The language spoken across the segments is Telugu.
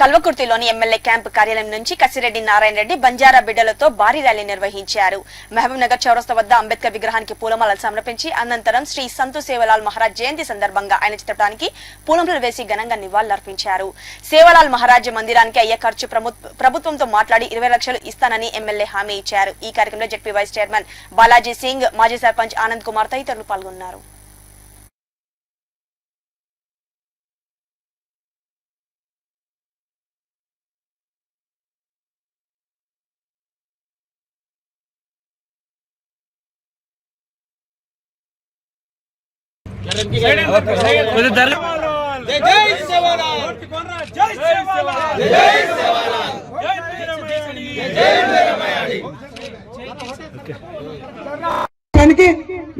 కల్వకుర్తిలోని ఎమ్మెల్యే క్యాంపు కార్యాలయం నుంచి కసిరెడ్డి నారాయణ రెడ్డి బంజారా బిడ్డలతో భారీ ర్యాలీ నిర్వహించారు. మహబూబ్ నగర్ చౌరస్తా వద్ద అంబేద్కర్ విగ్రహానికి పూలమాలలు సమర్పించి అనంతరం శ్రీ సంతు సేవలాల్ మహారాజ్ జయంతి సందర్భంగా ఆయన చిత్రపటానికి పూలమాలలు వేసి ఘనంగా నివాళులర్పించారు. సేవలాల్ మహారాజ్ మందిరానికి అయ్యే ఖర్చు ప్రభుత్వంతో మాట్లాడి 20 లక్షలు ఇస్తానని ఎమ్మెల్యే హామీ ఇచ్చారు. ఈ కార్యక్రమంలో ZP vice chairman Balaji Singh, మాజీ సర్పంచ్ ఆనంద్ కుమార్ తదితరులు పాల్గొన్నారు.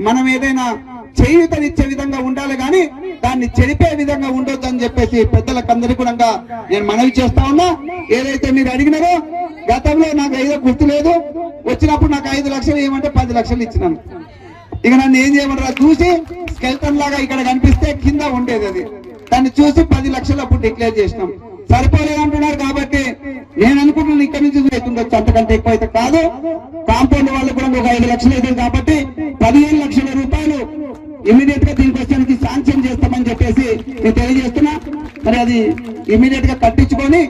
మనం ఏదైనా చేయూతనిచ్చే విధంగా ఉండాలి కానీ దాన్ని చెడిపే విధంగా ఉండొద్దు అని చెప్పేసి పెద్దలకందరికీ కూడా నేను మనవి చేస్తా ఉన్నా. ఏదైతే మీరు అడిగినారో గతంలో నాకు ఏదో గుర్తు లేదు, వచ్చినప్పుడు నాకు 5 లక్షలు ఏమంటే 10 లక్షలు ఇచ్చినాను. ఇక నన్ను ఏం చేయమంటారు చూసి స్కెల్టన్ లాగా ఇక్కడ కనిపిస్తే కింద ఉండేది, అది దాన్ని చూసి 10 లక్షలు అప్పుడు డిక్లేర్ చేసినాం. సరిపోలేదంటున్నారు కాబట్టి నేను అనుకుంటున్నాను ఇక్కడ నుంచి అవుతుండొచ్చు, అంతకంటే ఎక్కువ అయితే కాదు. కాంపౌండ్ వాళ్ళు కూడా ఒక 5 లక్షలు అవుతుంది కాబట్టి 15 లక్షల రూపాయలు ఇమీడియట్ గా దీనికోసానికి శాంక్షన్ చేస్తామని చెప్పేసి నేను తెలియజేస్తున్నా. మరి అది ఇమీడియట్ గా కట్టించుకొని